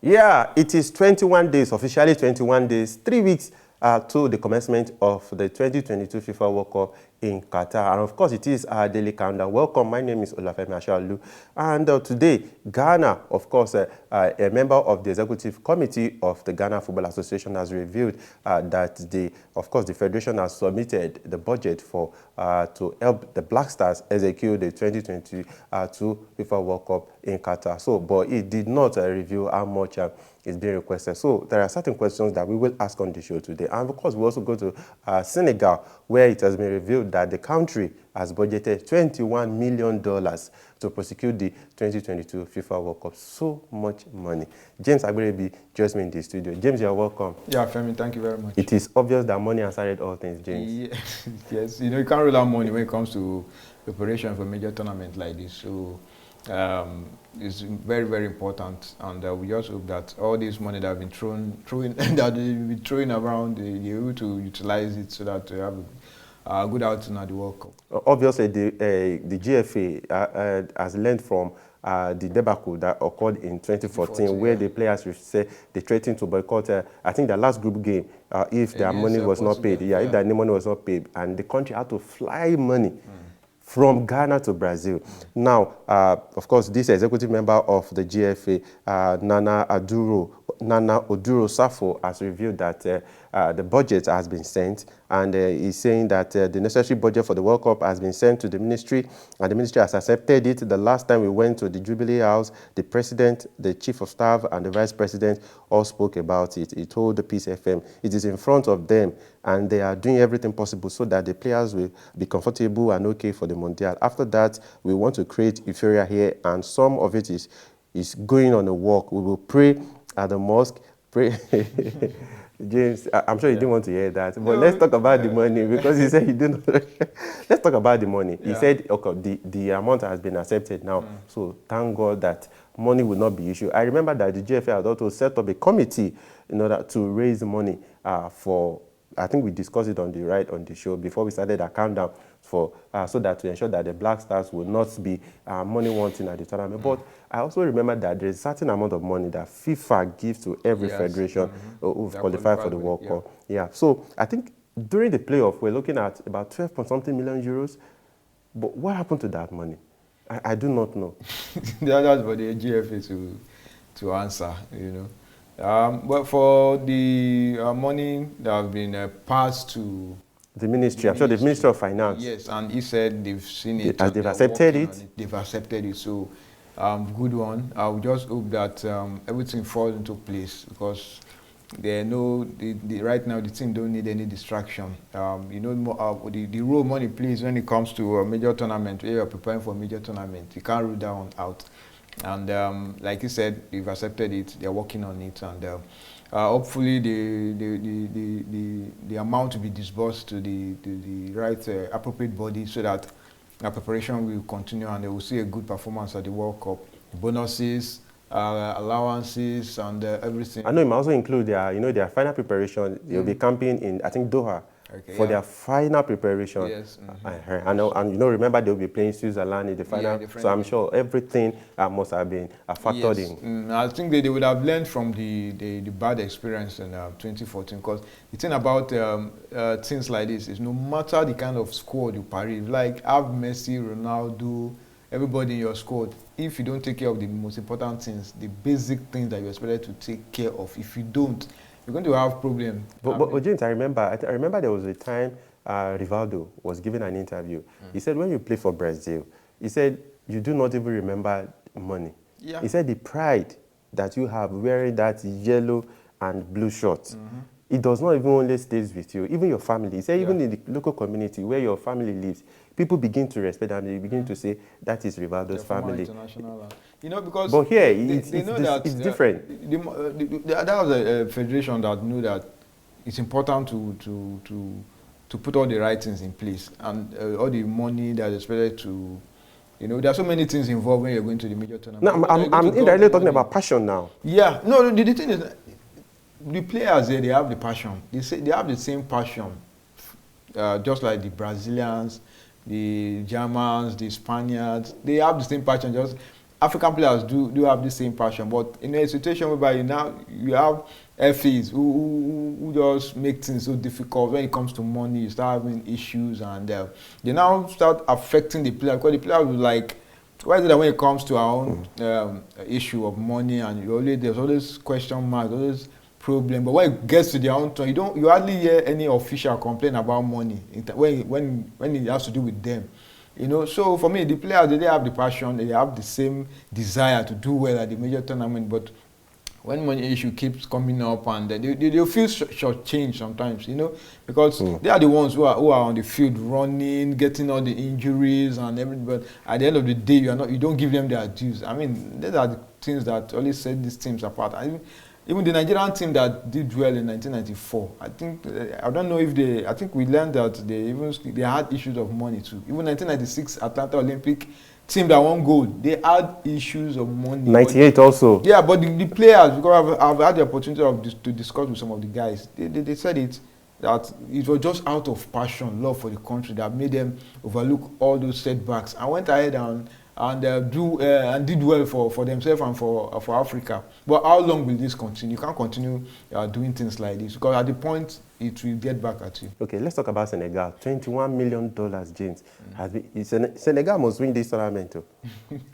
Yeah, it is 21 days, officially 21 days, 3 weeks to the commencement of the 2022 FIFA World Cup in Qatar. And of course, it is our daily countdown. Welcome, my name is Olafemi Ashaolu. And today, Ghana, of course, a member of the executive committee of the Ghana Football Association has revealed that the federation has submitted the budget for to help the Black Stars execute the 2022 FIFA World Cup in Qatar. So, but it did not reveal how much is being requested. So there are certain questions that we will ask on the show today. And of course, we also go to Senegal, where it has been revealed that the country has budgeted $21 million to prosecute the 2022 FIFA World Cup. So much money. James Agberebi joins me in the studio. James, you're welcome. Yeah, Femi, thank you very much. It is obvious that money has started all things, James. Yeah. Yes, you know, you can't rule out money when it comes to preparation for a major tournament like this. So it's very, very important, and we just hope that all this money that have been throwing around, they're able to utilize it so that we have a good outing at the World Cup. Obviously, the GFA has learned from the debacle that occurred in 2014, where the players said they threatened to boycott. I think the last group game, if their money was not paid, if their money was not paid, and the country had to fly money from Ghana to Brazil. Now, of course, this executive member of the GFA, Nana Oduro Safo, has revealed that the budget has been sent, and he's saying that the necessary budget for the World Cup has been sent to the ministry, and the ministry has accepted it. The last time we went to the Jubilee House, the president, the chief of staff, and the vice president all spoke about it. He told the Peace FM it is in front of them, and they are doing everything possible so that the players will be comfortable and okay for the Mondial. After that, we want to create euphoria here, and some of it is going on a walk. We will pray at the mosque, pray. James, I'm sure you didn't want to hear that, but let's talk about the money, because he said he didn't. Let's talk about the money. He said, okay, the amount has been accepted now, so thank God that money will not be issued. I remember that the GFA had also set up a committee in order to raise money for, I think we discussed it on the show before we started our countdown, for so that to ensure that the Black Stars will not be money wanting at the tournament. But I also remember that there is a certain amount of money that FIFA gives to every federation who've qualified for the World Cup. Yeah. So I think during the playoff, we're looking at about 12-something million euros. But what happened to that money? I do not know. That's for the GFA to answer, you know. But for the money that have been passed to the ministry, I'm sure the Ministry of Finance. Yes, and he said they've seen it. They've accepted it. They've accepted it. So, good one. I would just hope that everything falls into place, because they know right now the team don't need any distraction. You know, the role money plays when it comes to a major tournament. Where you are preparing for a major tournament, you can't rule that one out. And like you said, they've accepted it. They're working on it, and hopefully the amount will be disbursed to the right appropriate body, so that preparation will continue and they will see a good performance at the World Cup. Bonuses, allowances, and everything. I know it might also include their final preparation. They'll be camping in, I think, Doha. For their final preparation. Yes. And remember they'll be playing Switzerland in the final. So I'm sure everything must have been factored in. I think they would have learned from the bad experience in 2014. Because the thing about things like this is, no matter the kind of squad you parade, like have Messi, Ronaldo, everybody in your squad, if you don't take care of the most important things, the basic things that you're expected to take care of, if you don't, you're going to have problems. But James, I remember there was a time Rivaldo was giving an interview. He said, when you play for Brazil, he said, you do not even remember money. Yeah. He said the pride that you have wearing that yellow and blue shorts, it does not even only stays with you, even your family. He said even in the local community where your family lives, people begin to respect and they begin to say that is Rivaldo's family. You know, because but here they know that it's different. That was a federation that knew that it's important to put all the right things in place, and all the money that is expected to. You know, there are so many things involved when you're going to the major tournament. No, I'm indirectly talking about passion now. Yeah, no, the thing is, the players there, they have the passion. They have the same passion, just like the Brazilians, the Germans, the Spaniards, they have the same passion. Just African players do have the same passion, but in a situation whereby you have FAs who just make things so difficult when it comes to money. You start having issues, and they now start affecting the player, because the player will like, why is it that when it comes to our own issue of money, and there's always question marks, always problem, but when it gets to their own turn, you hardly hear any official complain about money when it has to do with them. So for me, the players, they have the passion, they have the same desire to do well at the major tournament, but when money issue keeps coming up, and they feel shortchanged sometimes, because they are the ones who are on the field running, getting all the injuries and everything. But at the end of the day, you don't give them their dues. I mean, these are the things that always set these teams apart. Even the Nigerian team that did well in 1994, I don't know if I think we learned that they had issues of money too. Even 1996 Atlanta Olympic team that won gold, they had issues of money. 98 also. Yeah, but the players, because I've had the opportunity to discuss with some of the guys, they said that it was just out of passion, love for the country, that made them overlook all those setbacks and went ahead and did well for themselves and for Africa. But how long will this continue? You can't continue doing things like this, because at the point it will get back at you. Okay, let's talk about Senegal. $21 million, James. Senegal must win this tournament too.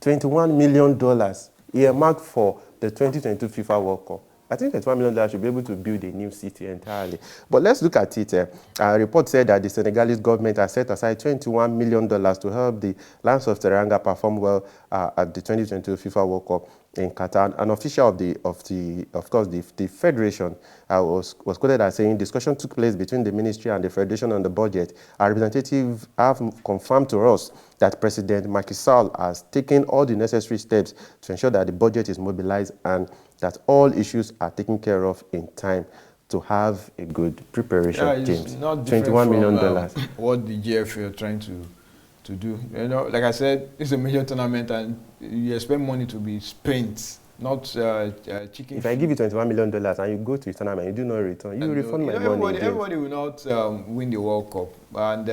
$21 million earmarked for the 2022 FIFA World Cup. I think $21 million should be able to build a new city entirely. But let's look at it. A report said that the Senegalese government has set aside $21 million to help the Lions of Teranga perform well at the 2022 FIFA World Cup in Qatar. An official of the federation was quoted as saying discussion took place between the ministry and the federation on the budget. Our representatives have confirmed to us that President Macky Sall has taken all the necessary steps to ensure that the budget is mobilized and that all issues are taken care of in time to have a good preparation. Yeah, James. Not $21 million. What the GFA are trying to do. Like I said, it's a major tournament, and you expect money to be spent, not chicken. If I give you $21 million and you go to a tournament, you do not return, you refund my money. Everybody will not win the World Cup, and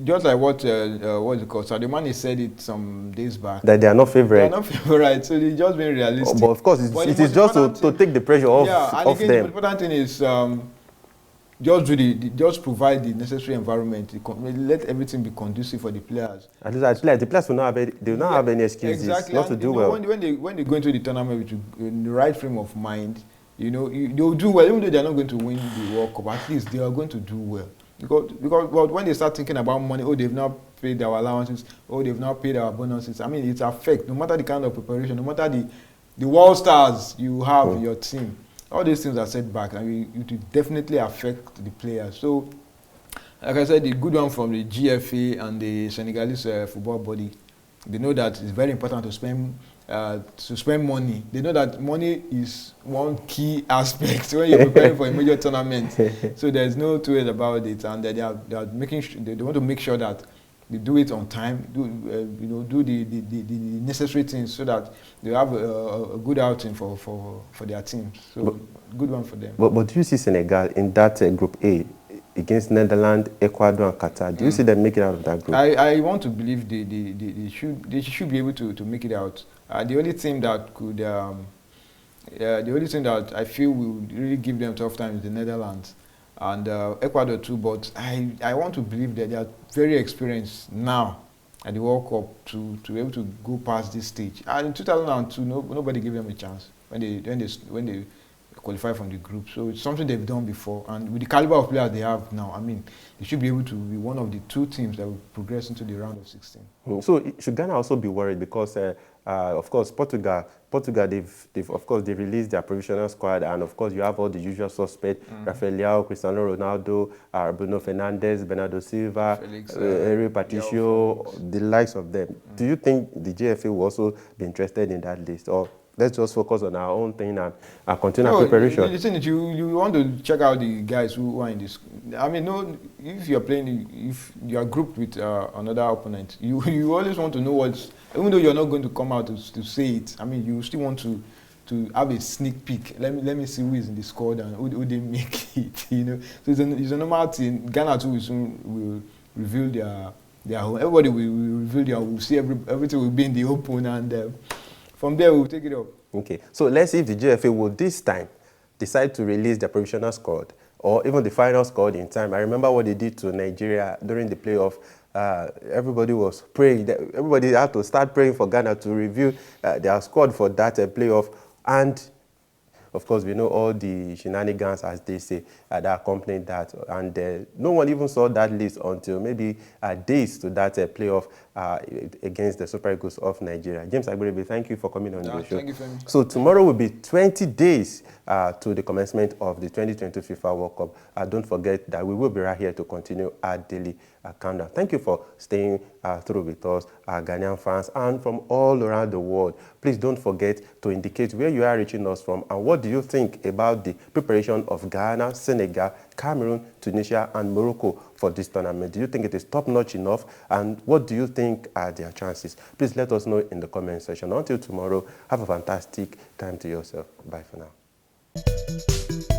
just like what is it called? So the man said it some days back. That they are not favorite. They are not favorite, so they just being realistic. But of course, it is just to take the pressure off, off them. The important thing is just provide the necessary environment. Let everything be conducive for the players. At least the players will not have any excuses not to do well. When they go into the tournament in the right frame of mind, they'll do well. Even though they're not going to win the World Cup, at least they are going to do well. Because when they start thinking about money, they've not paid our allowances, they've not paid our bonuses. I mean, it affects, no matter the kind of preparation, no matter the world stars you have in your team. All these things are set back, and it will definitely affect the players. So, like I said, the good one from the GFA and the Senegalese football body, they know that it's very important to spend money. They know that money is one key aspect when you're preparing for a major tournament. So there's no two ways about it, and they are making they want to make sure that they do it on time, do the necessary things so that they have a good outing for their teams. So good one for them. But do you see Senegal in that Group A against Netherlands, Ecuador, and Qatar? Do you see them make it out of that group? I want to believe they should be able to make it out. The only team that could, the only thing that I feel will really give them tough time is the Netherlands and Ecuador too. But I want to believe that they are very experienced now at the World Cup to be able to go past this stage. And in 2002, nobody gave them a chance when they qualify from the group. So it's something they've done before, and with the caliber of players they have now, I mean, they should be able to be one of the two teams that will progress into the round of 16. So should Ghana also be worried because, of course, Portugal, they've released their provisional squad, and of course you have all the usual suspects: Rafael Leao, Cristiano Ronaldo, Bruno Fernandes, Bernardo Silva, Henry Patricio, the likes of them. Do you think the GFA will also be interested in that list, or let's just focus on our own thing and continue our preparation? The thing is, you want to check out the guys who are in this. I mean, if you're playing, if you are grouped with another opponent, you always want to know what's, even though you're not going to come out to say it, I mean, you still want to to have a sneak peek. Let me see who is in the squad and who didn't make it. You know, so it's a normal thing. Ghana too will reveal their home. Everybody will reveal their. We'll see everything will be in the open, and from there we'll take it up. Okay, so let's see if the GFA will this time decide to release the provisional squad or even the final squad in time. I remember what they did to Nigeria during the playoff. Everybody was praying. Everybody had to start praying for Ghana to review their squad for that playoff. And of course, we know all the shenanigans, as they say, that accompanied that. And no one even saw that list until maybe days to that playoff against the Super Eagles of Nigeria. James Agberebe, thank you for coming on the show. Thank you, Femi. So tomorrow will be 20 days to the commencement of the 2022 FIFA World Cup. Don't forget that we will be right here to continue our daily countdown. Thank you for staying through with us, our Ghanaian fans, and from all around the world. Please don't forget to indicate where you are reaching us from and what do you think about the preparation of Ghana, Senegal, Cameroon, Tunisia, and Morocco for this tournament. Do you think it is top-notch enough? And what do you think are their chances? Please let us know in the comment section. Until tomorrow, have a fantastic time to yourself. Bye for now.